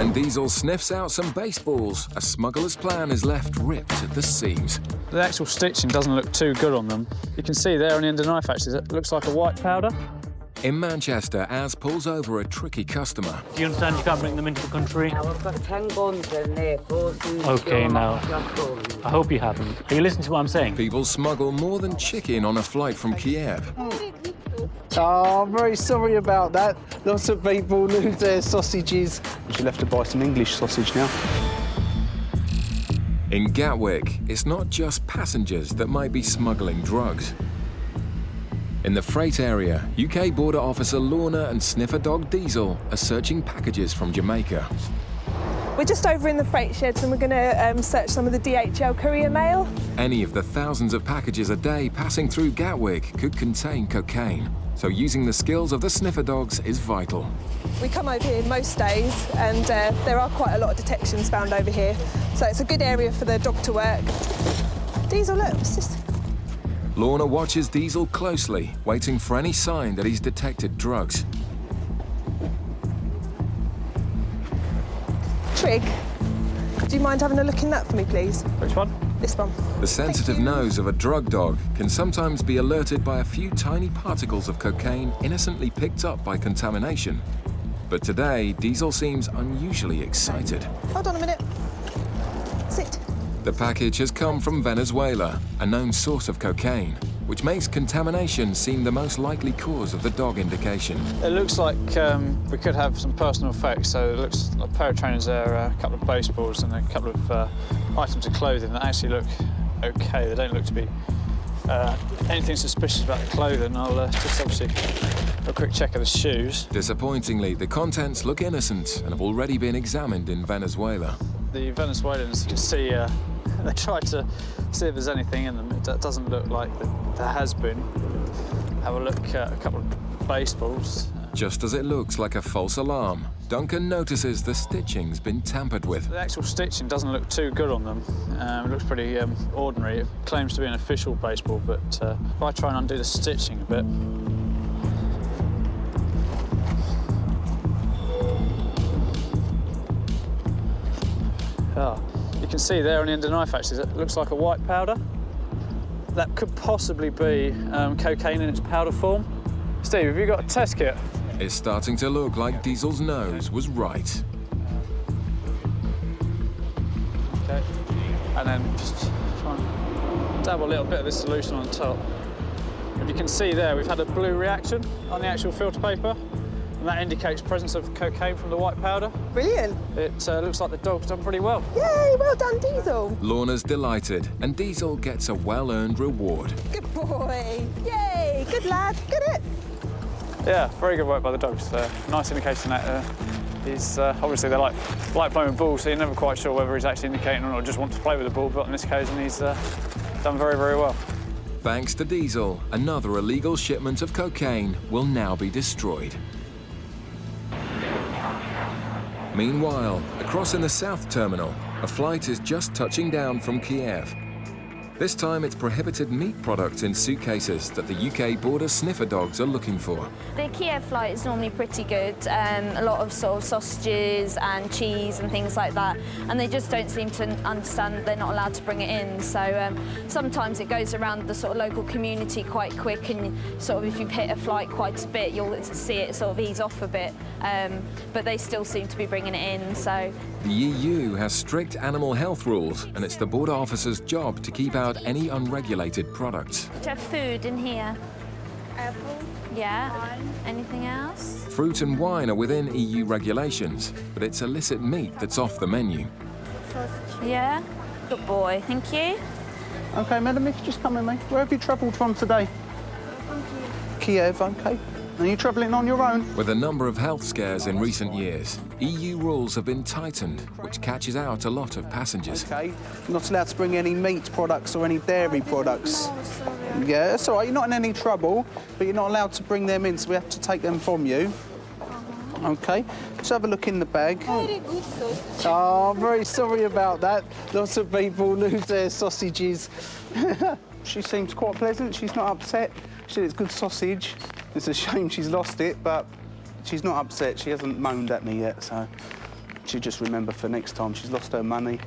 When Diesel sniffs out some baseballs, a smuggler's plan is left ripped at the seams. The actual stitching doesn't look too good on them. You can see there on the end of the knife, actually, it looks like a white powder. In Manchester, Az pulls over a tricky customer. Do you understand you can't bring them into the country? Now, I've got 10 guns in there, 14 OK, now, I hope you haven't. Are you listening to what I'm saying? People smuggle more than chicken on a flight from Kiev. Oh, I'm very sorry about that. Lots of people lose their sausages. You'll have to buy some English sausage now. In Gatwick, it's not just passengers that might be smuggling drugs. In the freight area, UK border officer Lorna and sniffer dog Diesel are searching packages from Jamaica. We're just over in the freight sheds and we're going to search some of the DHL courier mail. Any of the thousands of packages a day passing through Gatwick could contain cocaine, so using the skills of the sniffer dogs is vital. We come over here most days and there are quite a lot of detections found over here, so it's a good area for the dog to work. Diesel, look, it's just... Lorna watches Diesel closely, waiting for any sign that he's detected drugs. Trig, do you mind having a look in that for me, please? Which one? This one. The sensitive nose of a drug dog can sometimes be alerted by a few tiny particles of cocaine innocently picked up by contamination. But today, Diesel seems unusually excited. Hold on a minute. Sit. The package has come from Venezuela, a known source of cocaine, which makes contamination seem the most likely cause of the dog indication. It looks like we could have some personal effects. So it looks like a pair of trainers there, a couple of baseballs and a couple of items of clothing that actually look OK. They don't look to be anything suspicious about the clothing. I'll just obviously do a quick check of the shoes. Disappointingly, the contents look innocent and have already been examined in Venezuela. The Venezuelans, you can see, they tried to see if there's anything in them. It doesn't look like there has been. Have a look at a couple of baseballs. Just as it looks like a false alarm, Duncan notices the stitching's been tampered with. The actual stitching doesn't look too good on them. It looks pretty ordinary. It claims to be an official baseball, but if I try and undo the stitching a bit... Oh, you can see there on the end of the knife, actually, it looks like a white powder. That could possibly be cocaine in its powder form. Steve, have you got a test kit? It's starting to look like Diesel's nose was right. Okay, and then just try and dab a little bit of this solution on top. If you can see there, we've had a blue reaction on the actual filter paper, and that indicates presence of cocaine from the white powder. Brilliant. It looks like the dog's done pretty well. Yay, well done, Diesel. Lorna's delighted, and Diesel gets a well-earned reward. Good boy. Yay, good lad, good it. Yeah, very good work by the dogs. Nice indication that he's obviously they like playing with balls, so you're never quite sure whether he's actually indicating or not, just wants to play with the ball. But on this occasion, he's done very, very well. Thanks to Diesel, another illegal shipment of cocaine will now be destroyed. Meanwhile, across in the South Terminal, a flight is just touching down from Kiev. This time it's prohibited meat products in suitcases that the UK border sniffer dogs are looking for. The Kiev flight is normally pretty good, a lot of sort of sausages and cheese and things like that, and they just don't seem to understand that they're not allowed to bring it in. So sometimes it goes around the sort of local community quite quick, and sort of if you've hit a flight quite a bit, you'll see it sort of ease off a bit, but they still seem to be bringing it in. So the EU has strict animal health rules, and it's the border officer's job to keep out any unregulated products. Do you have food in here? Apple. Yeah. Wine. Anything else? Fruit and wine are within EU regulations, but it's illicit meat that's off the menu. Sausage. Yeah. Good boy. Thank you. OK, madam, if you just come with me. Where have you travelled from today? From Kiev, OK. Are you travelling on your own? With a number of health scares in recent years, EU rules have been tightened, which catches out a lot of passengers. OK. You're not allowed to bring any meat products or any dairy products. Oh, sorry. Yeah, that's all right. You're not in any trouble, but you're not allowed to bring them in, so we have to take them from you. OK. Let's have a look in the bag. Very good sausage. Oh, I'm very sorry about that. Lots of people lose their sausages. She seems quite pleasant. She's not upset. She said it's good sausage. It's a shame she's lost it, but she's not upset. She hasn't moaned at me yet, so... She'll just remember for next time. She's lost her money.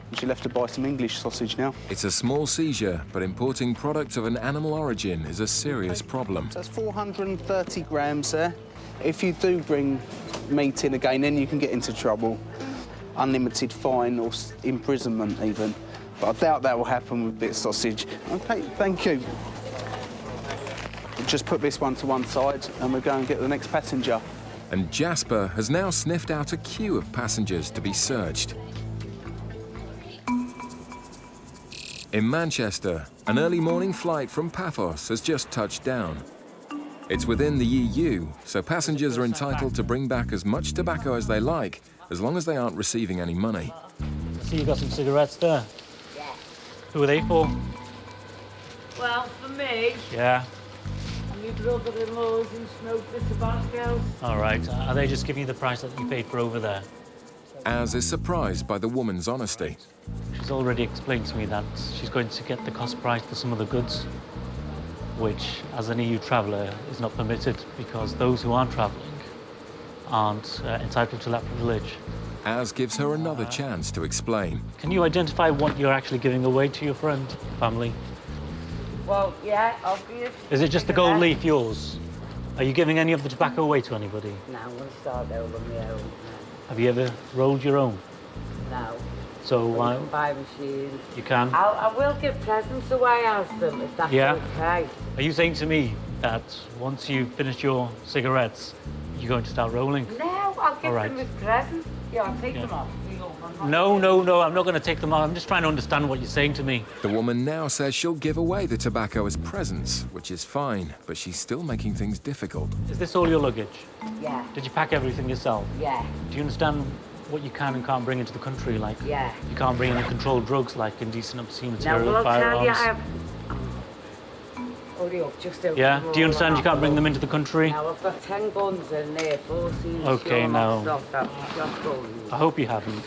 And she'll have to buy some English sausage now. It's a small seizure, but importing products of an animal origin is a serious problem. So that's 430 grams there. If you do bring meat in again, then you can get into trouble. Unlimited fine or imprisonment even. But I doubt that will happen with bit sausage. OK, thank you. Just put this one to one side and we'll go and get the next passenger. And Jasper has now sniffed out a queue of passengers to be searched. In Manchester, an early morning flight from Paphos has just touched down. It's within the EU, so passengers are entitled to bring back as much tobacco as they like, as long as they aren't receiving any money. So you got some cigarettes there? Yeah. Who are they for? Well, for me, Yeah. and my brother-in-laws and smoke the tobacco. All right. Are they just giving you the price that you paid for over there? Az is surprised by the woman's honesty. She's already explained to me that she's going to get the cost price for some of the goods, which, as an EU traveller, is not permitted because those who aren't travelling aren't entitled to that privilege. Az gives her another chance to explain. Can you identify what you're actually giving away to your friend, family? Well, yeah, obvious. Is it just the gold leaf yours? Are you giving any of the tobacco away to anybody? No, I'm going to start over my own. Have you ever rolled your own? No. So You can buy machines. you can? I will give presents away as them, if that's Yeah. okay. Are you saying to me that once you've finished your cigarettes, you're going to start rolling? No, I'll give All right. them as presents. Yeah, I'll take Yeah. them off. No, I'm not going to take them off. I'm just trying to understand what you're saying to me. The woman now says she'll give away the tobacco as presents, which is fine, but she's still making things difficult. Is this all your luggage? Yeah, Did you pack everything yourself? yeah, Do you understand what you can and can't bring into the country? Like, yeah. you can't bring any controlled drugs like indecent, obscene Now, material, well, I'll tell you, firearms. I have... Hurry up, just open Yeah? them Do you all understand you up. can't bring them into the country? Now, I've got 10 guns in there, 14 Okay, short now- stuff that just guns. I hope you haven't.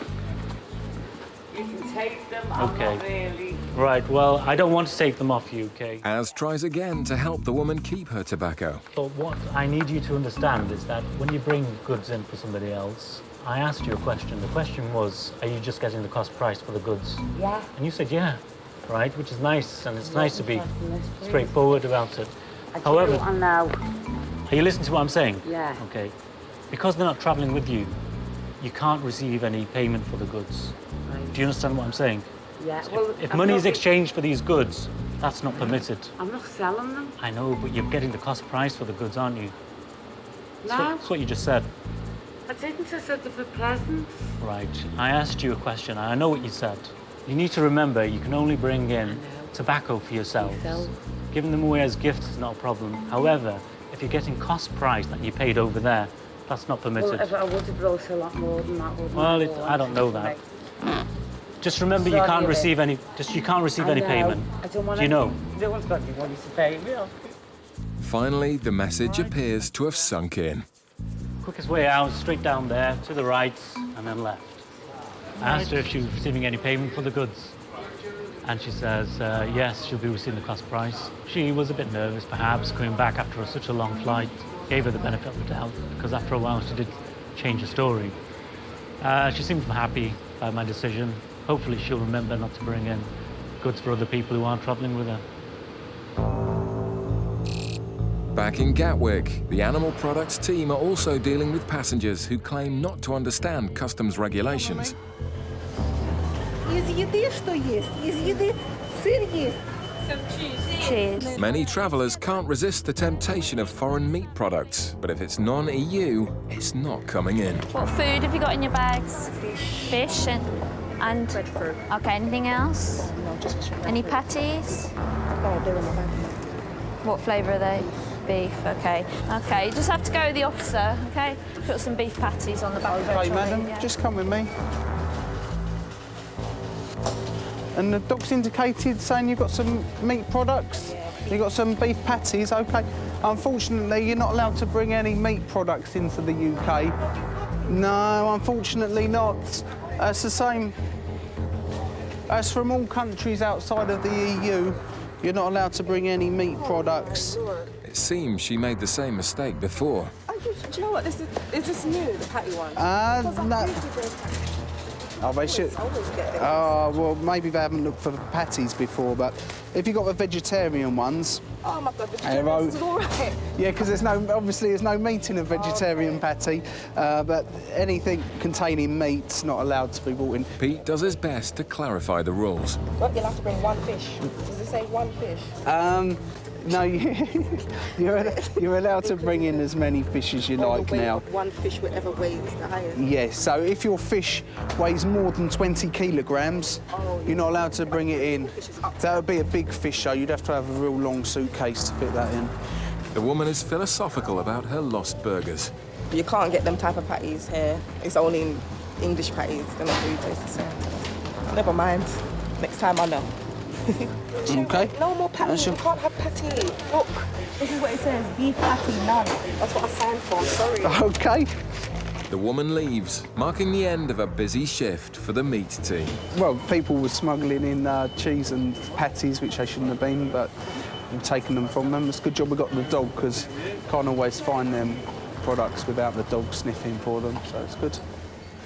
You can take them, I'm Okay. not really... Right, well, I don't want to take them off you, okay? Az tries again to help the woman keep her tobacco. But what I need you to understand is that when you bring goods in for somebody else, I asked you a question. The question was, are you just getting the cost price for the goods? Yeah. And you said, yeah, right, which is nice, and it's nice to be interesting, this, please. straightforward about it. I do, However, and now, are you listening to what I'm saying? Yeah. Okay. Because they're not travelling with you, you can't receive any payment for the goods. right. Do you understand what I'm saying? Yeah, well, If I'm money is not- exchanged for these goods, that's not permitted. I'm not selling them. I know, but you're getting the cost price for the goods, aren't you? No, That's what you just said. I didn't. I said they're for presents. Right. I asked you a question, and I know what you said. You need to remember you can only bring in tobacco for yourselves. Myself. Giving them away as gifts is not a problem. However, if you're getting cost price that you paid over there, that's not Well, permitted. if I would have brought a lot more than that, wouldn't Well, I? I don't know that. Just remember you Sorry, can't Liz. receive any. You can't receive any payment. I don't want Do you know? No one's got any money to pay me. Finally, the message appears to have sunk in. Quickest way out, straight down there, to the right, and then left. I asked her if she was receiving any payment for the goods. And she says, yes, she'll be receiving the cost price. She was a bit nervous, perhaps, coming back after such a long flight. Gave her the benefit of the doubt, because after a while she did change her story. She seemed happy by my decision. Hopefully she'll remember not to bring in goods for other people who aren't travelling with her. Back in Gatwick, the animal products team are also dealing with passengers who claim not to understand customs regulations. Из еды что есть? Из еды сыр есть. Cheers. Many travellers can't resist the temptation of foreign meat products, but if it's non-EU, it's not coming in. What food have you got in your bags? Fish and Breadfruit. okay. Anything else? No, just fish. Any patties? Oh, they're in my bag. What flavour are they? Beef. Okay. Okay. You just have to go with the officer. Okay. Put some beef patties on the back of her OK, trolley, madam, yeah. just come with me. And the doc's indicated saying you've got some meat products? You've got some beef patties, OK. Unfortunately, you're not allowed to bring any meat products into the UK. No, unfortunately not. It's the same as from all countries outside of the EU. You're not allowed to bring any meat products. It seems she made the same mistake before. А я ж do you know what? Is this new, the patty one? No. Oh, they should. I always get them. Oh, well, maybe they haven't looked for the patties before, but if you've got the vegetarian ones... Oh, my God, vegetarian is all right. Yeah, because obviously there's no meat in a vegetarian patty, but anything containing meat's not allowed to be brought in. Pete does his best to clarify the rules. But you'll have to bring one fish. Does it say one fish? No, you're allowed to bring in as many fish as you like now. One fish, whatever weighs the highest. Yes, so if your fish weighs more than 20 kilograms, you're not allowed to bring it in. That would be a big fish, so you'd have to have a real long suitcase to fit that in. The woman is philosophical about her lost burgers. You can't get them type of patties here. It's only English patties. They're not really taste the same. Never mind. Next time I know. Okay. No more patty. You can't have patty. Look, this is what it says. Beef patty, none. That's what I signed for. Sorry. Okay. The woman leaves, marking the end of a busy shift for the meat team. Well, people were smuggling in cheese and patties, which they shouldn't have been, but we've taken them from them. It's a good job we got the dog, because you can't always find them products without the dog sniffing for them, so it's good.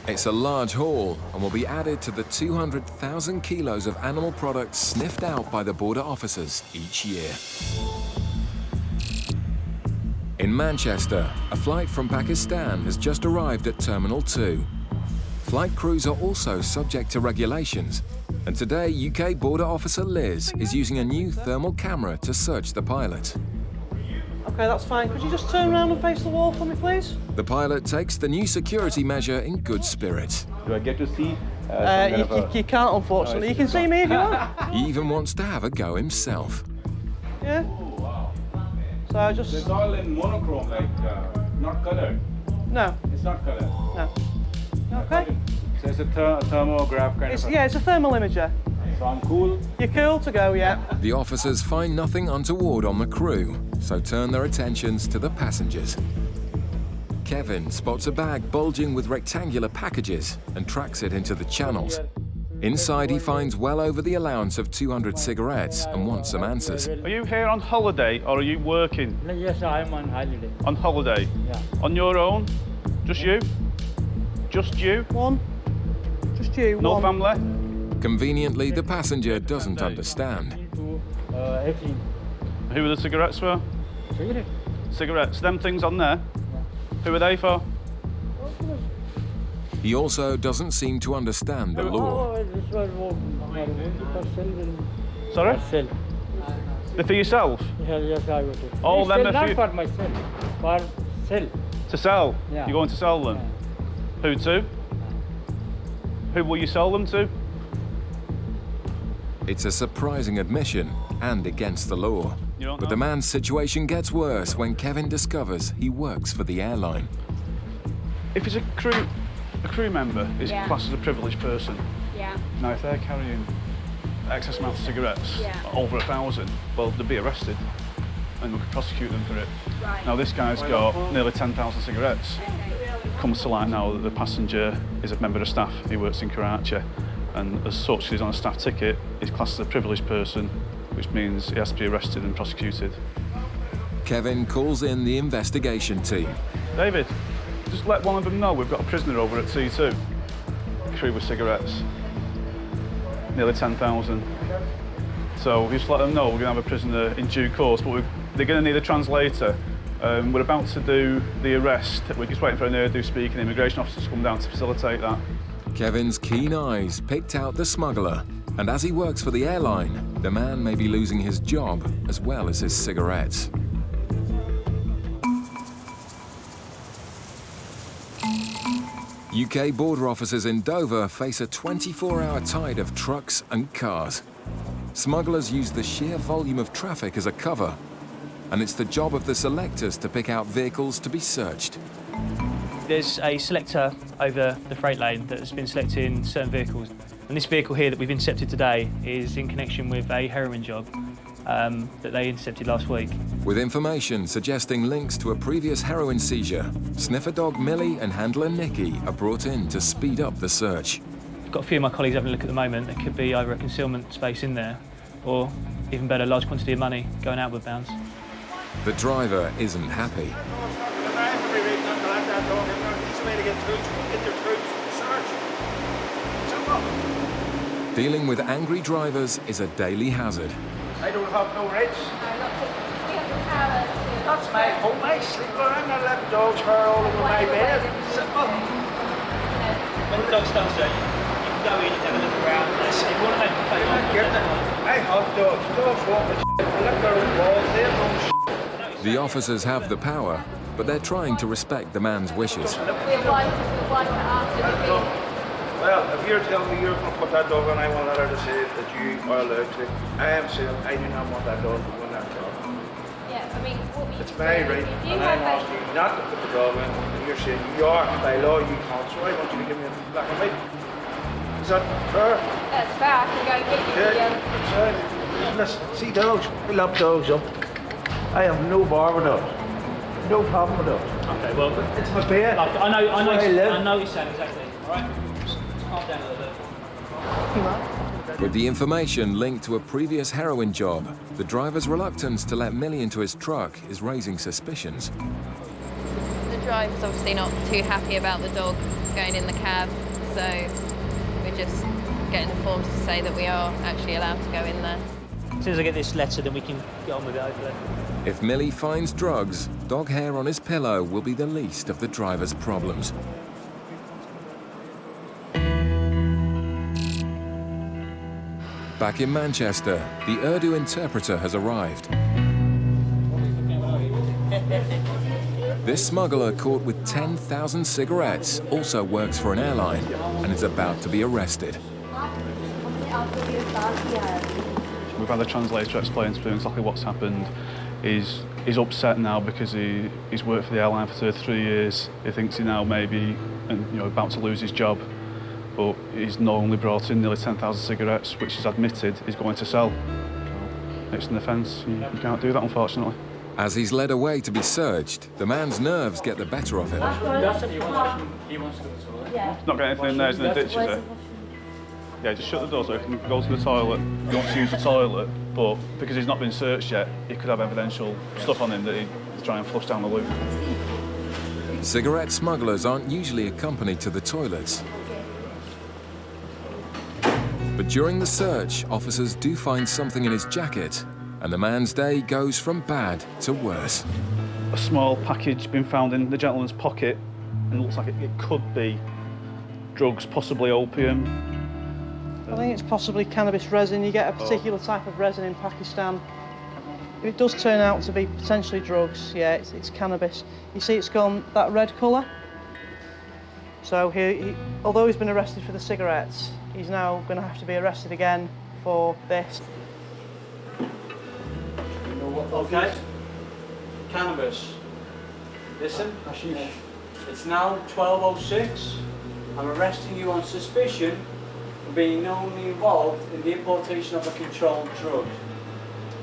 It's a large haul and will be added to the 200,000 kilos of animal products sniffed out by the border officers each year. In Manchester, a flight from Pakistan has just arrived at Terminal 2. Flight crews are also subject to regulations, and today UK border officer Liz is using a new thermal camera to search the pilot. OK, that's fine. Could you just turn around and face the wall for me, please? The pilot takes the new security measure in good spirits. Do I get to see? You can't, unfortunately. You can see me if you want. He even wants to have a go himself. Yeah. So I just... It's all in monochrome, like, not colored. No. It's not colored. No. OK. So it's a thermograph kind of... Yeah, it's a thermal imager. So I'm cool? You're cool to go, yeah. The officers find nothing untoward on the crew, so turn their attentions to the passengers. Kevin spots a bag bulging with rectangular packages and tracks it into the channels. Inside, he finds well over the allowance of 200 cigarettes and wants some answers. Are you here on holiday or are you working? Yes, I'm on holiday. On holiday? Yeah. On your own? Just you? Just you? One. Just you, No one. family? Conveniently, the passenger doesn't understand. Who are the cigarettes for? Cigarette. Cigarettes, them things on there? Who are they for? He also doesn't seem to understand the law. Sorry? They're for yourself? Yes, I would. All them not for myself, for sell. To sell? Yeah. You're going to sell them? Yeah. Who to? Who will you sell them to? It's a surprising admission and against the law. But the man's situation gets worse when Kevin discovers he works for the airline. If he's a crew member, is classed as a privileged person. Yeah. Now, if they're carrying excess amounts of cigarettes, over 1,000, well, they'll be arrested and we could prosecute them for it. Right. Now, this guy's got nearly 10,000 cigarettes. Comes to light now that the passenger is a member of staff. He works in Karachi, and as such, he's on a staff ticket. He's classed as a privileged person, which means he has to be arrested and prosecuted. Kevin calls in the investigation team. David, just let one of them know we've got a prisoner over at T2. Crew with cigarettes. Nearly 10,000. So just let them know we're going to have a prisoner in due course, but they're going to need a translator. We're about to do the arrest. We're just waiting for an Urdu speaking immigration officer to come down to facilitate that. Kevin's keen eyes picked out the smuggler, and as he works for the airline, the man may be losing his job as well as his cigarettes. UK border officers in Dover face a 24-hour tide of trucks and cars. Smugglers use the sheer volume of traffic as a cover, and it's the job of the selectors to pick out vehicles to be searched. There's a selector over the freight lane that has been selecting certain vehicles. And this vehicle here that we've intercepted today is in connection with a heroin job that they intercepted last week. With information suggesting links to a previous heroin seizure, sniffer dog Millie and handler Nikki are brought in to speed up the search. I've got a few of my colleagues having a look at the moment. There could be either a concealment space in there or, even better, a large quantity of money going outward bounds. The driver isn't happy. dog in there. It's a way to get through. Get their through. Search. Simple. Dealing with angry drivers is a daily hazard. I don't have no rights. That's my home, my sleeper. I'm not letting dogs fur all over my bed. Simple. When the dog's downstairs, you can go in and have a look around. If you want to make a phone, I have dogs. Dogs walk with shit. I lick their own balls. They have no shit. The officers have the power, but they're trying to respect the man's wishes. Well, if you're telling me you're going to put that dog on, I want her to say that you are allowed to. I am saying I do not want that dog to go on that dog. Yeah, I mean, it's my right, and I'm asking you not to put the dog in, and you're saying you are, by law you can't, so I want you to give me a black and white. Is that fair? That's fair, I can go and get you Yeah, listen, see dogs, I love dogs up. I have no bar with dogs. No problem with dogs. Okay, well, it's my bed. Like, I know what you're saying exactly. All right, just calm down a little bit. With the information linked to a previous heroin job, the driver's reluctance to let Millie into his truck is raising suspicions. The driver's obviously not too happy about the dog going in the cab, so we're just getting the forms to say that we are actually allowed to go in there. As soon as I get this letter, then we can get on with it, hopefully. If Millie finds drugs, dog hair on his pillow will be the least of the driver's problems. Back in Manchester, the Urdu interpreter has arrived. This smuggler caught with 10,000 cigarettes also works for an airline and is about to be arrested. We've had a translator explain to him exactly what's happened. He's upset now because he's worked for the airline for 33 years. He thinks he now may be about to lose his job. But he's not only brought in nearly 10,000 cigarettes, which he's admitted he's going to sell. It's an offence. You can't do that, unfortunately. As he's led away to be searched, the man's nerves get the better of him. He wants to go to the toilet. Not getting anything in there, is in the ditch, is it? Yeah, just shut the door so he can go to the toilet. He wants to use the toilet, but because he's not been searched yet, he could have evidential stuff on him that he'd try and flush down the loop. Cigarette smugglers aren't usually accompanied to the toilets. But during the search, officers do find something in his jacket, and the man's day goes from bad to worse. A small package been found in the gentleman's pocket, and it looks like it could be drugs, possibly opium. I think it's possibly cannabis resin. You get a particular type of resin in Pakistan. If it does turn out to be potentially drugs, yeah, it's cannabis. You see it's gone that red colour. So although he's been arrested for the cigarettes, he's now going to have to be arrested again for this. Okay. Cannabis. Listen, it's now 12:06. I'm arresting you on suspicion of being knowingly involved in the importation of a controlled drug.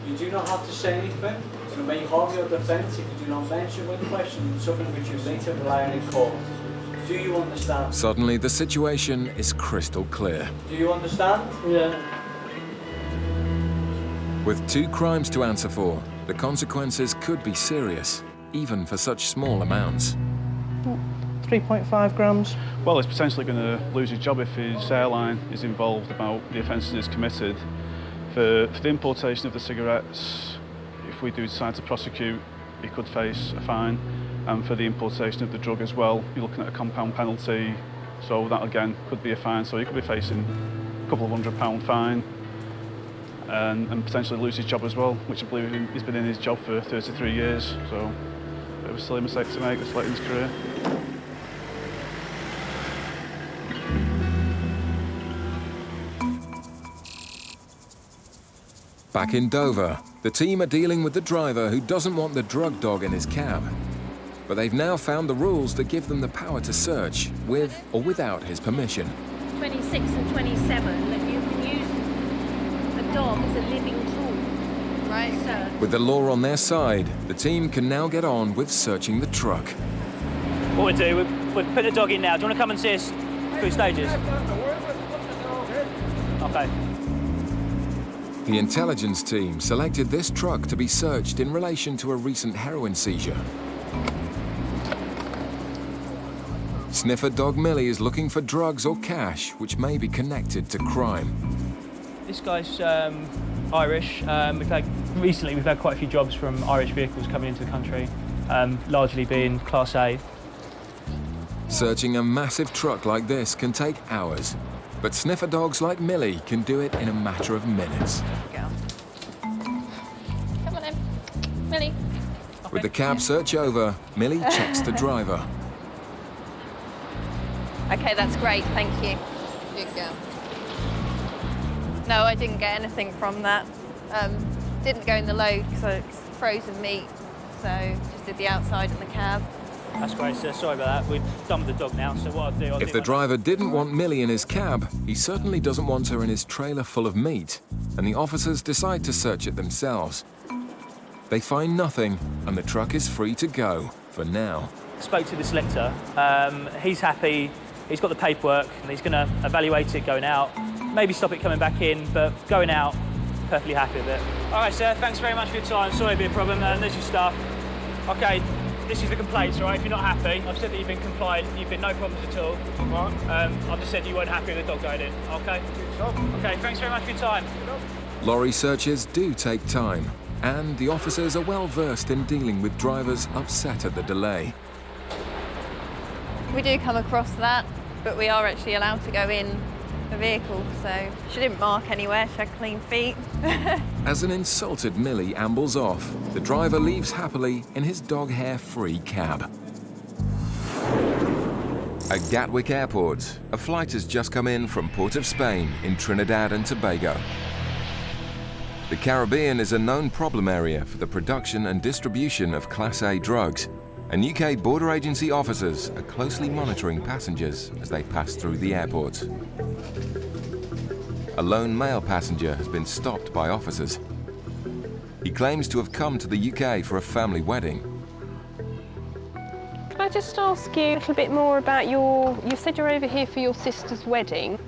You do not have to say anything. You may hold your defence if you do not mention when questioned something which you later rely on in court. Do you understand? Suddenly, the situation is crystal clear. Do you understand? Yeah. With 2 crimes to answer for, the consequences could be serious, even for such small amounts. 3.5 grams. Well, he's potentially going to lose his job if his airline is involved about the offences he's committed. For the importation of the cigarettes, if we do decide to prosecute, he could face a fine. And for the importation of the drug as well, you're looking at a compound penalty, so that again could be a fine. So he could be facing a couple of £100 fine and potentially lose his job as well, which I believe he's been in his job for 33 years. So it was a silly mistake to make this late in his career. Back in Dover, the team are dealing with the driver who doesn't want the drug dog in his cab. But they've now found the rules that give them the power to search, with or without his permission. 26 and 27, that you can use a dog as a living tool. Right. So. With the law on their side, the team can now get on with searching the truck. What we do, we'll put the dog in now. Do you want to come and see us through stages? Okay. The intelligence team selected this truck to be searched in relation to a recent heroin seizure. Sniffer dog Millie is looking for drugs or cash which may be connected to crime. This guy's Irish. Recently we've had quite a few jobs from Irish vehicles coming into the country, largely being Class A. Searching a massive truck like this can take hours, but sniffer dogs like Millie can do it in a matter of minutes. Come on in, Millie. With the cab search over, Millie checks the driver. Okay, that's great, thank you. Good girl. No, I didn't get anything from that. Didn't go in the load because it's frozen meat, so just did the outside in the cab. That's great, sir. Sorry about that. We've done with the dog now, so what I'll do... If the driver didn't want Millie in his cab, he certainly doesn't want her in his trailer full of meat, and the officers decide to search it themselves. They find nothing, and the truck is free to go, for now. Spoke to the selector. He's happy. He's got the paperwork, and he's going to evaluate it going out. Maybe stop it coming back in, but going out, perfectly happy with it. All right, sir. Thanks very much for your time. Sorry to be a problem. There's your stuff. OK, this is the complaints, all right? If you're not happy, I've said that you've been compliant. You've been no problems at all. All right? I've just said you weren't happy with the dog going in. OK? OK, thanks very much for your time. Lorry searches do take time, and the officers are well versed in dealing with drivers upset at the delay. We do come across that, but we are actually allowed to go in the vehicle, so she didn't mark anywhere, she had clean feet. As an insulted Millie ambles off, the driver leaves happily in his dog hair-free cab. At Gatwick Airport, a flight has just come in from Port of Spain in Trinidad and Tobago. The Caribbean is a known problem area for the production and distribution of Class A drugs, and UK border agency officers are closely monitoring passengers as they pass through the airport. A lone male passenger has been stopped by officers. He claims to have come to the UK for a family wedding. Can I just ask you a little bit more about you said you're over here for your sister's wedding?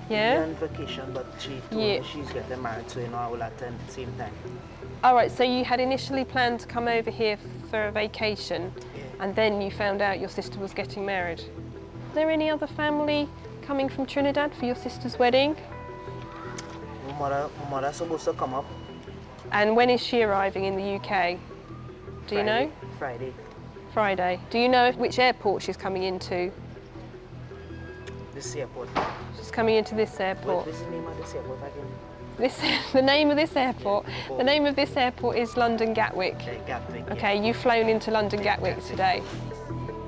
Yeah? On vacation, but she told me she's getting married, so I will attend at the same time. All right, so you had initially planned to come over here for a vacation, and then you found out your sister was getting married. Is there any other family coming from Trinidad for your sister's wedding? My mother's supposed to come up. And when is she arriving in the UK? Do you know? Friday. Friday. Do you know which airport she's coming into? This airport. She's coming into this airport. What is the name of this airport again? The name of this airport? The name of this airport is London Gatwick. Gatwick. Okay, you've flown into London Gatwick today.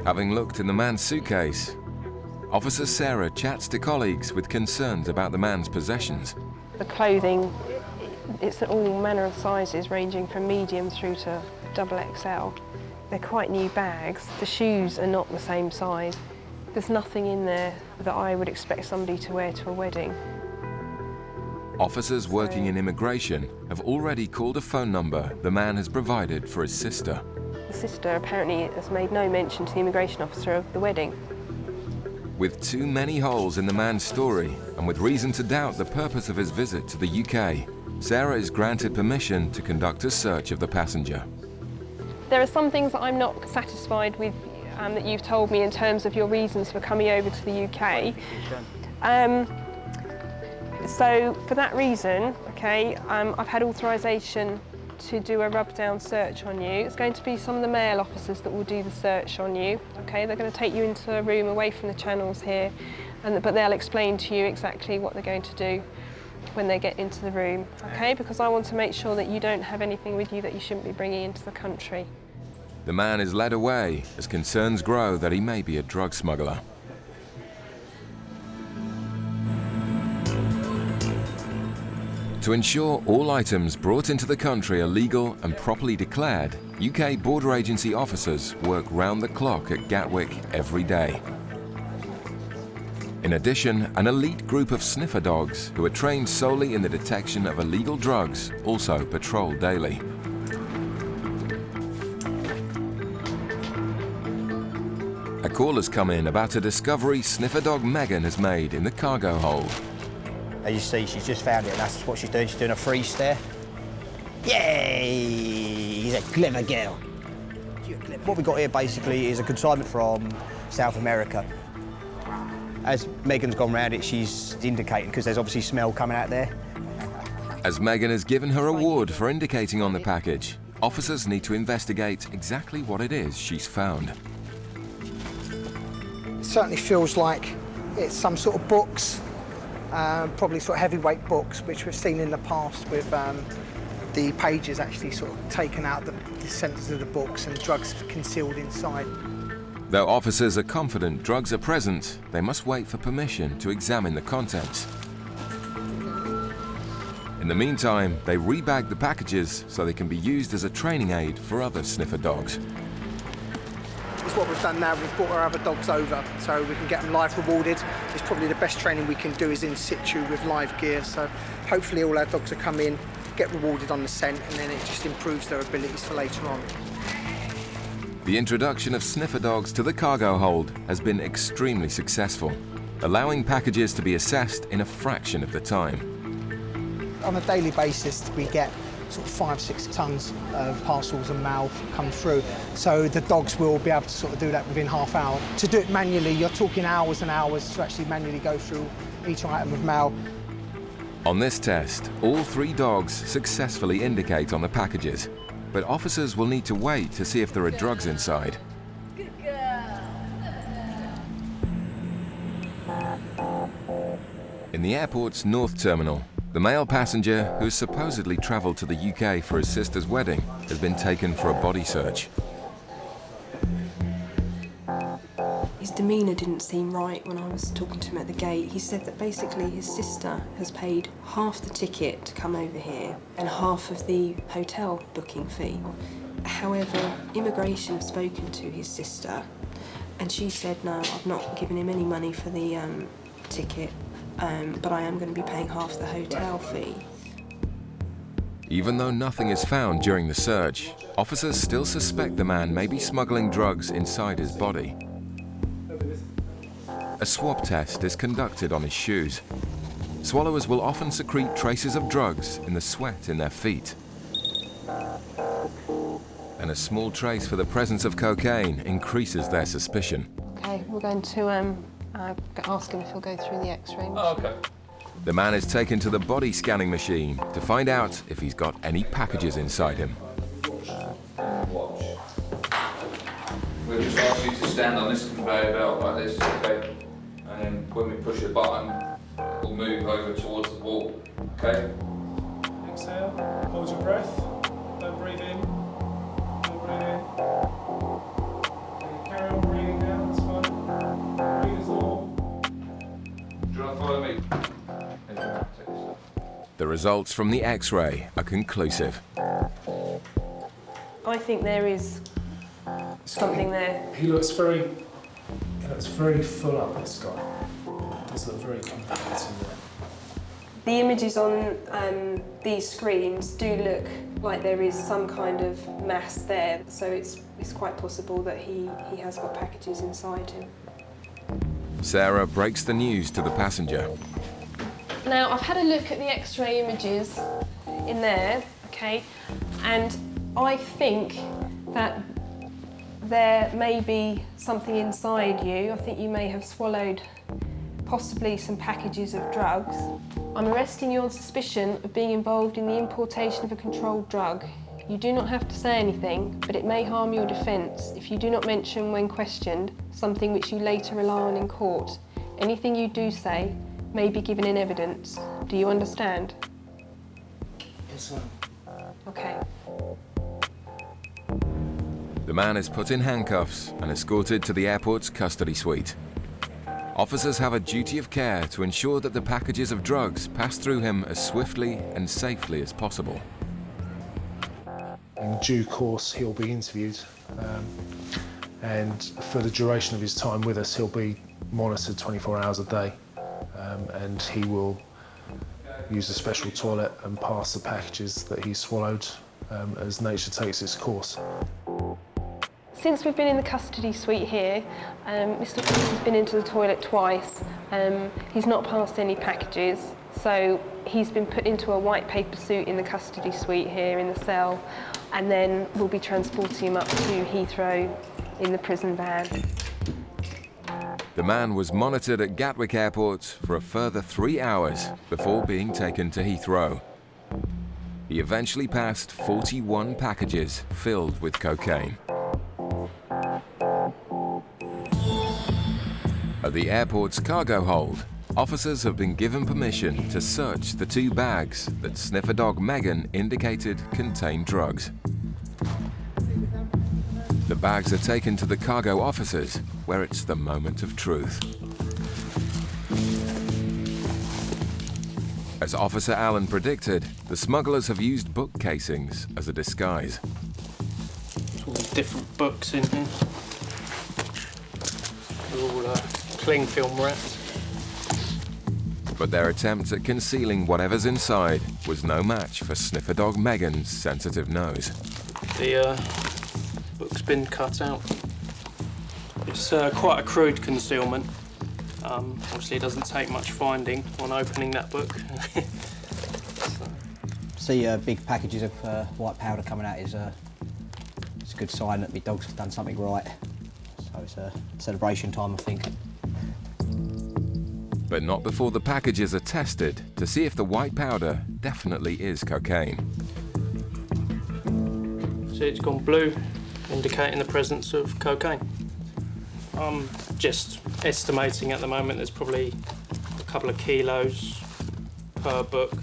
Having looked in the man's suitcase, Officer Sarah chats to colleagues with concerns about the man's possessions. The clothing, it's all manner of sizes, ranging from medium through to XXL. They're quite new bags. The shoes are not the same size. There's nothing in there that I would expect somebody to wear to a wedding. Officers working in immigration have already called a phone number the man has provided for his sister. The sister apparently has made no mention to the immigration officer of the wedding. With too many holes in the man's story, and with reason to doubt the purpose of his visit to the UK, Sarah is granted permission to conduct a search of the passenger. There are some things that I'm not satisfied with that you've told me in terms of your reasons for coming over to the UK. So for that reason, okay, I've had authorisation to do a rub-down search on you. It's going to be some of the male officers that will do the search on you. Okay, they're going to take you into a room away from the channels here, but they'll explain to you exactly what they're going to do when they get into the room. Okay, because I want to make sure that you don't have anything with you that you shouldn't be bringing into the country. The man is led away as concerns grow that he may be a drug smuggler. To ensure all items brought into the country are legal and properly declared, UK border agency officers work round the clock at Gatwick every day. In addition, an elite group of sniffer dogs who are trained solely in the detection of illegal drugs also patrol daily. A call has come in about a discovery sniffer dog Megan has made in the cargo hold. As you see, she's just found it, and that's what she's doing. She's doing a freeze stare. Yay! She's a clever girl. What we got here basically is a consignment from South America. As Megan's gone round it, she's indicating, because there's obviously smell coming out there. As Megan has given her award for indicating on the package, officers need to investigate exactly what it is she's found. It certainly feels like it's some sort of books, probably sort of heavyweight books, which we've seen in the past with the pages actually sort of taken out the centres of the books and drugs concealed inside. Though officers are confident drugs are present, they must wait for permission to examine the contents. In the meantime, they rebag the packages so they can be used as a training aid for other sniffer dogs. It's what we've done now, we've brought our other dogs over so we can get them live rewarded. It's probably the best training we can do is in situ with live gear, so hopefully all our dogs will come in, get rewarded on the scent, and then it just improves their abilities for later on. The introduction of sniffer dogs to the cargo hold has been extremely successful, allowing packages to be assessed in a fraction of the time. On a daily basis, we get sort of 5-6 tons of parcels and mail come through. So the dogs will be able to sort of do that within half hour. To do it manually, you're talking hours and hours to actually manually go through each item of mail. On this test, all 3 dogs successfully indicate on the packages, but officers will need to wait to see if there are drugs inside. In the airport's North Terminal, the male passenger, who supposedly travelled to the UK for his sister's wedding, has been taken for a body search. His demeanour didn't seem right when I was talking to him at the gate. He said that basically his sister has paid half the ticket to come over here and half of the hotel booking fee. However, immigration have spoken to his sister and she said, no, I've not given him any money for the ticket. But I am going to be paying half the hotel fee. Even though nothing is found during the search, officers still suspect the man may be smuggling drugs inside his body. A swab test is conducted on his shoes. Swallowers will often secrete traces of drugs in the sweat in their feet. And a small trace for the presence of cocaine increases their suspicion. Okay, we're going to ask him if he'll go through the X-ray. Oh, okay. The man is taken to the body scanning machine to find out if he's got any packages inside him. Watch. We'll just ask you to stand on this conveyor belt like this, okay? And then when we push the button, we'll move over towards the wall, okay? Exhale, hold your breath, don't breathe in, don't breathe in. Okay, carry on breathing now, that's fine. Breathe as normal. Do you want to follow me? The results from the X-ray are conclusive. I think there is something there. He looks very full up, this guy. Does look very compact in there. The images on these screens do look like there is some kind of mass there, so it's quite possible that he has got packages inside him. Sarah breaks the news to the passenger. Now, I've had a look at the X-ray images in there, okay, and I think that there may be something inside you. I think you may have swallowed possibly some packages of drugs. I'm arresting you on suspicion of being involved in the importation of a controlled drug. You do not have to say anything, but it may harm your defence if you do not mention when questioned something which you later rely on in court. Anything you do say may be given in evidence. Do you understand? Yes, sir. Okay. The man is put in handcuffs and escorted to the airport's custody suite. Officers have a duty of care to ensure that the packages of drugs pass through him as swiftly and safely as possible. In due course, he'll be interviewed, and for the duration of his time with us, he'll be monitored 24 hours a day, and he will use a special toilet and pass the packages that he swallowed as nature takes its course. Since we've been in the custody suite here, Mr. Cross has been into the toilet twice. He's not passed any packages, so he's been put into a white paper suit in the custody suite here in the cell, and then we'll be transporting him up to Heathrow in the prison van. The man was monitored at Gatwick Airport for a further 3 hours before being taken to Heathrow. He eventually passed 41 packages filled with cocaine. At the airport's cargo hold, officers have been given permission to search the 2 bags that sniffer dog Megan indicated contained drugs. The bags are taken to the cargo officers, where it's the moment of truth. As Officer Allen predicted, the smugglers have used book casings as a disguise. All these different books in here. They're all cling film wrapped. But their attempt at concealing whatever's inside was no match for sniffer dog Megan's sensitive nose. The book's been cut out. It's quite a crude concealment. Obviously, it doesn't take much finding on opening that book. See big packages of white powder coming out is it's a good sign that my dogs have done something right. So it's a celebration time, I think. But not before the packages are tested to see if the white powder definitely is cocaine. See, it's gone blue, indicating the presence of cocaine. I'm just estimating at the moment there's probably a couple of kilos per book.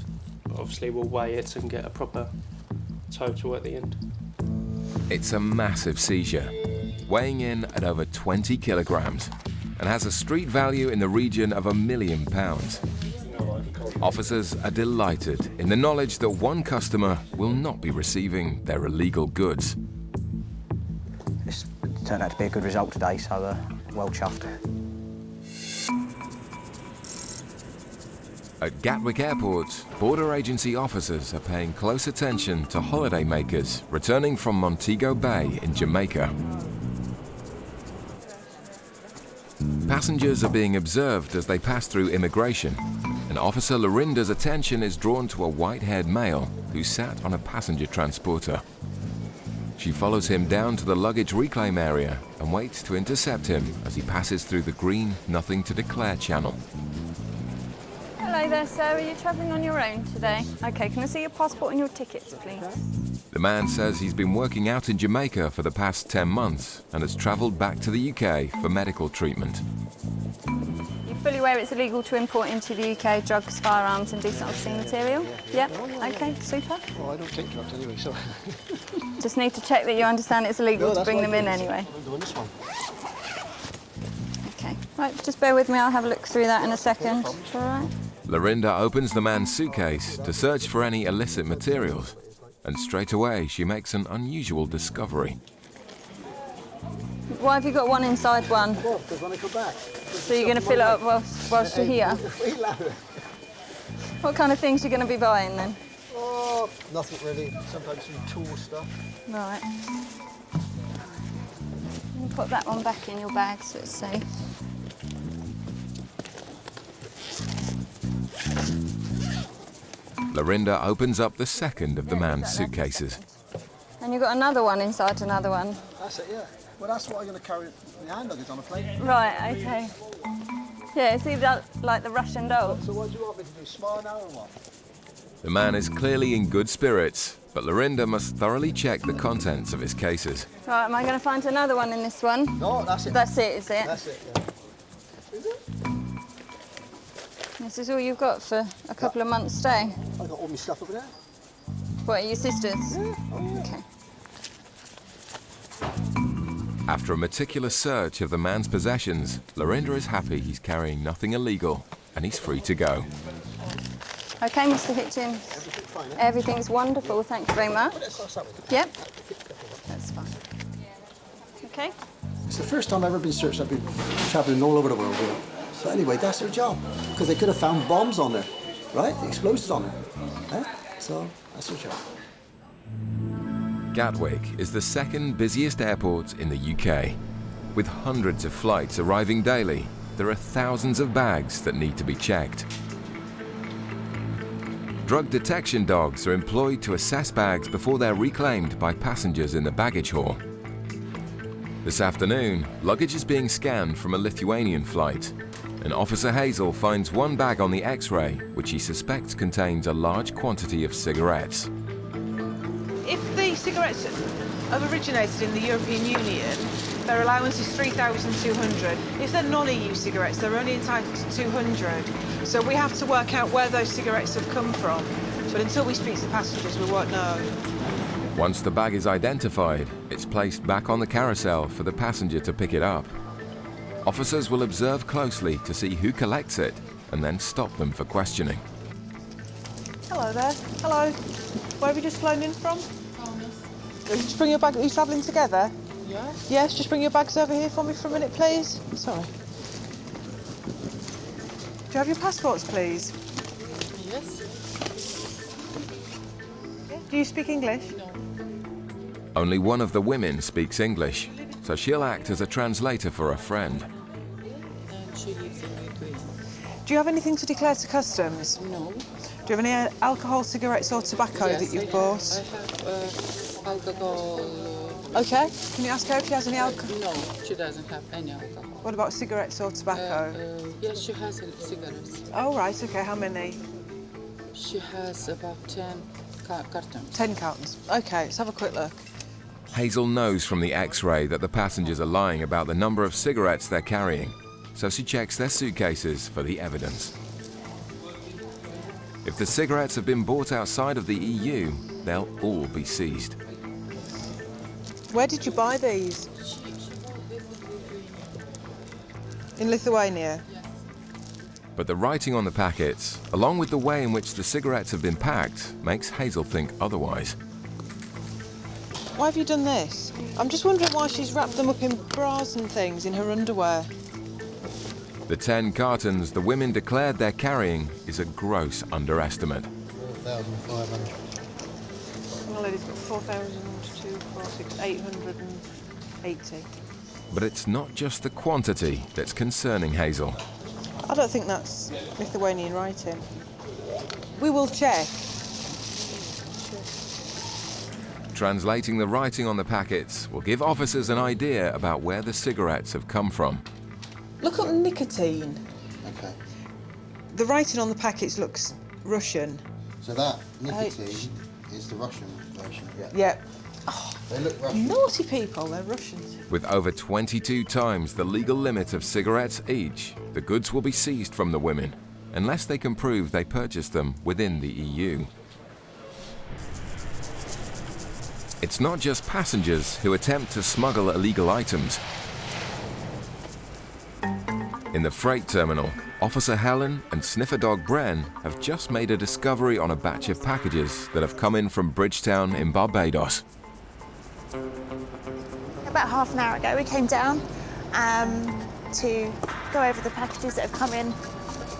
Obviously, we'll weigh it and get a proper total at the end. It's a massive seizure, weighing in at over 20 kilograms, and has a street value in the region of £1 million. Officers are delighted in the knowledge that one customer will not be receiving their illegal goods. It's turned out to be a good result today, so well chuffed. At Gatwick Airport, border agency officers are paying close attention to holidaymakers returning from Montego Bay in Jamaica. Passengers are being observed as they pass through immigration, and Officer Lorinda's attention is drawn to a white-haired male who sat on a passenger transporter. She follows him down to the luggage reclaim area and waits to intercept him as he passes through the green Nothing to Declare channel. Hello there, sir. Are you travelling on your own today? OK, can I see your passport and your tickets, please? The man says he's been working out in Jamaica for the past 10 months and has travelled back to the UK for medical treatment. You're fully aware it's illegal to import into the UK drugs, firearms and decent obscene material? Yeah? OK, super. Well, I don't take drugs anyway, so... Just need to check that you understand it's illegal to bring them in anyway. I'm doing this one. OK, right, just bear with me. I'll have a look through that in a second. All right? Lorinda opens the man's suitcase to search for any illicit materials, and straight away she makes an unusual discovery. Why have you got one inside one? Well, because when I come back... So you're going to fill it up whilst you're here? What kind of things are you going to be buying then? Oh, nothing really. Sometimes some tool stuff. Right. We'll put that one back in your bag so it's safe. Lorinda opens up the second of the man's suitcases. And you've got another one inside another one? That's it, yeah. Well, that's what I'm going to carry my hand luggage on a plane. Right, OK. Yeah, see that like the Russian doll? So what do you want me to do, smile now or what? The man is clearly in good spirits, but Lorinda must thoroughly check the contents of his cases. Right, am I going to find another one in this one? No, that's it. That's it, is it? That's it, yeah. Is it? This is all you've got for a couple of months' stay? I got all my stuff over there. What, are your sisters? Yeah. Oh, yeah. OK. After a meticulous search of the man's possessions, Lorinda is happy he's carrying nothing illegal and he's free to go. OK, Mr. Hitchens. Everything's fine, eh? Everything's wonderful, thank you very much. Yep. That's fine. OK. It's the first time I've ever been searched. I've been travelling all over the world with it. So anyway, that's their job. Because they could have found bombs on there, right? Explosives on there. Eh? So that's their job. Gatwick is the second busiest airport in the UK. With hundreds of flights arriving daily, there are thousands of bags that need to be checked. Drug detection dogs are employed to assess bags before they're reclaimed by passengers in the baggage hall. This afternoon, luggage is being scanned from a Lithuanian flight, and Officer Hazel finds one bag on the X-ray which he suspects contains a large quantity of cigarettes. If the cigarettes have originated in the European Union, their allowance is 3,200. If they're non-EU cigarettes, they're only entitled to 200. So we have to work out where those cigarettes have come from. But until we speak to passengers, we won't know. Once the bag is identified, it's placed back on the carousel for the passenger to pick it up. Officers will observe closely to see who collects it and then stop them for questioning. Hello there. Hello. Where have you just flown in from? Just bring your bag. Are you travelling together? Yes. Yes, just bring your bags over here for me for a minute, please. Sorry. Do you have your passports, please? Yes. Do you speak English? No. Only one of the women speaks English, so she'll act as a translator for a friend. And she lives in between. Do you have anything to declare to customs? No. Do you have any alcohol, cigarettes or tobacco that you've bought? I have alcohol. Okay. Can you ask her if she has any alcohol? No, she doesn't have any alcohol. What about cigarettes or tobacco? Yes, she has cigarettes. Oh, right, okay. How many? She has about 10 cartons. 10 cartons. Okay, let's have a quick look. Hazel knows from the X-ray that the passengers are lying about the number of cigarettes they're carrying, so she checks their suitcases for the evidence. If the cigarettes have been bought outside of the EU, they'll all be seized. Where did you buy these? In Lithuania? But the writing on the packets, along with the way in which the cigarettes have been packed, makes Hazel think otherwise. Why have you done this? I'm just wondering why she's wrapped them up in bras and things in her underwear. The 10 cartons the women declared they're carrying is a gross underestimate. 4,500. Well, lady's got 4,880. But it's not just the quantity that's concerning Hazel. I don't think that's Lithuanian writing. We will check. Translating the writing on the packets will give officers an idea about where the cigarettes have come from. Look up nicotine. Okay. The writing on the packets looks Russian. So that nicotine is the Russian version. Yeah. Yeah. Oh, they look Russian. Naughty people, they're Russians. With over 22 times the legal limit of cigarettes each, the goods will be seized from the women, unless they can prove they purchased them within the EU. It's not just passengers who attempt to smuggle illegal items. In the freight terminal, Officer Helen and sniffer dog Bren have just made a discovery on a batch of packages that have come in from Bridgetown in Barbados. About half an hour ago we came down to go over the packages that have come in.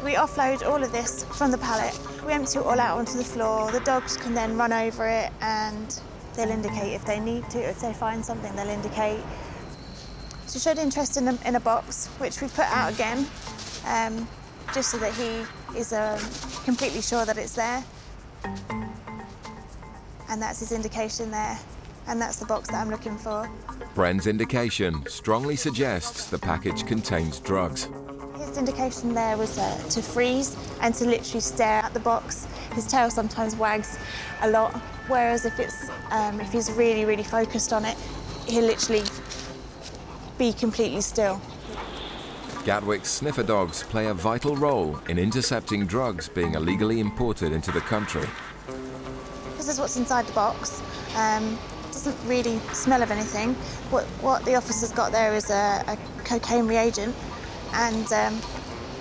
We offload all of this from the pallet. We empty it all out onto the floor. The dogs can then run over it and they'll indicate if they need to. If they find something, they'll indicate. She showed interest in a box, which we put out again, just so that he is completely sure that it's there. And that's his indication there. And that's the box that I'm looking for. Bren's indication strongly suggests the package contains drugs. His indication there was to freeze and to literally stare at the box. His tail sometimes wags a lot, whereas if he's really, really focused on it, he'll literally be completely still. Gatwick's sniffer dogs play a vital role in intercepting drugs being illegally imported into the country. This is what's inside the box. Doesn't really smell of anything. What the officer's got there is a cocaine reagent, and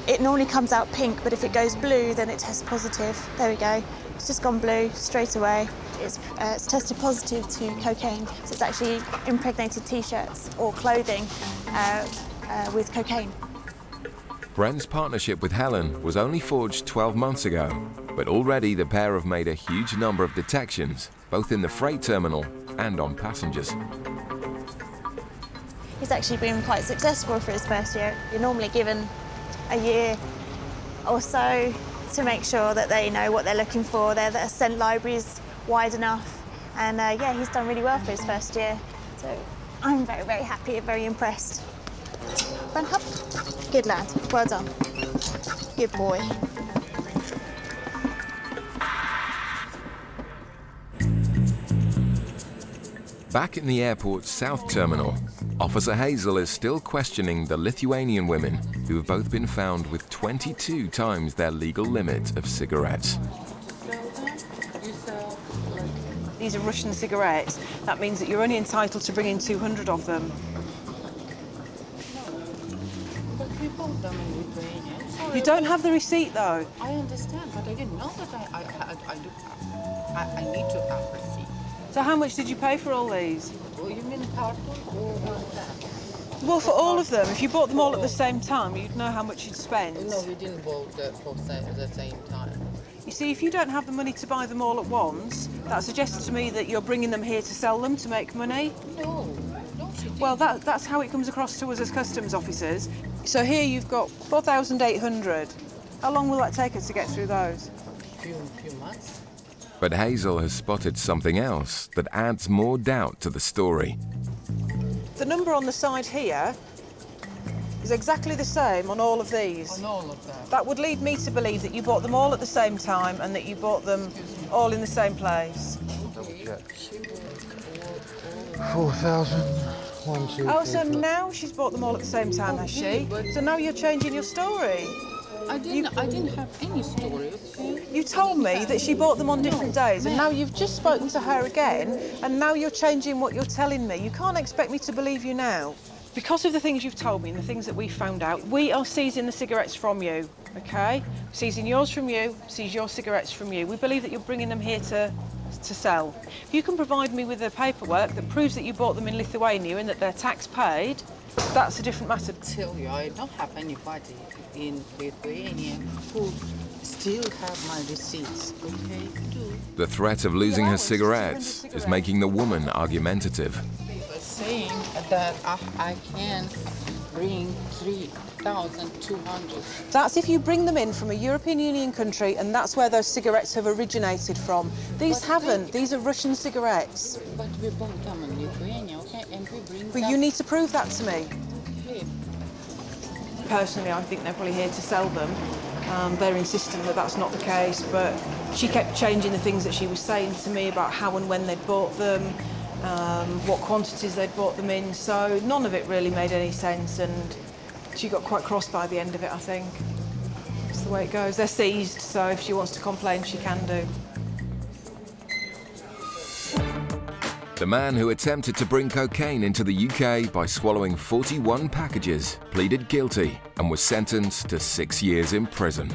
it normally comes out pink, but if it goes blue, then it tests positive. There we go. It's just gone blue straight away. It's tested positive to cocaine, so it's actually impregnated T-shirts or clothing with cocaine. Bren's partnership with Helen was only forged 12 months ago, but already the pair have made a huge number of detections, both in the freight terminal and on passengers. He's actually been quite successful for his first year. You're normally given a year or so to make sure that they know what they're looking for. Their scent library is wide enough, and yeah, he's done really well for his first year. So I'm very, very happy and very impressed. Run up. Good lad. Well done. Good boy. Back in the airport's South Terminal, Officer Hazel is still questioning the Lithuanian women who have both been found with 22 times their legal limit of cigarettes. These are Russian cigarettes. That means that you're only entitled to bring in 200 of them. But we bought them in Lithuania. Sorry, You don't have the receipt, though. I understand, but I didn't know that I need to have receipt. So how much did you pay for all these? Oh, you mean parcel or that? Well, for all of them. If you bought them all at the same time, you'd know how much you'd spend. No, we didn't buy at the same time. You see, if you don't have the money to buy them all at once, that suggests to me that you're bringing them here to sell them to make money. No, she didn't. Well, that's how it comes across to us as customs officers. So here you've got 4,800. How long will that take us to get through those? Few months. But Hazel has spotted something else that adds more doubt to the story. The number on the side here is exactly the same on all of these. On all of them. That would lead me to believe that you bought them all at the same time and that you bought them all in the same place. 4,000. 1, 2, Oh, 3, so 4. now she's bought them all at the same time, has she? So now you're changing your story. I didn't have any story, okay? You told me that she bought them on different days, and now you've just spoken to her again, and now you're changing what you're telling me. You can't expect me to believe you now. Because of the things you've told me and the things that we found out, we are seizing the cigarettes from you, okay? Seizing yours from you, seize your cigarettes from you. We believe that you're bringing them here to sell. If you can provide me with the paperwork that proves that you bought them in Lithuania and that they're tax paid, that's a different matter. Tell you, I don't have anybody in Lithuania who still have my receipts, okay? The threat of losing her cigarettes is making the woman argumentative. Saying that I can bring 3,200. That's if you bring them in from a European Union country, and that's where those cigarettes have originated from. These haven't. These are Russian cigarettes. But we bought them in Lithuania, okay? And we bring But them. you need to prove that to me. Okay. Personally, I think they're probably here to sell them. They're insisting that that's not the case, but she kept changing the things that she was saying to me about how and when they'd bought them, what quantities they'd bought them in, so none of it really made any sense, and she got quite cross by the end of it, I think. It's the way it goes. They're seized, so if she wants to complain, she can do. The man who attempted to bring cocaine into the UK by swallowing 41 packages pleaded guilty and was sentenced to 6 years in prison.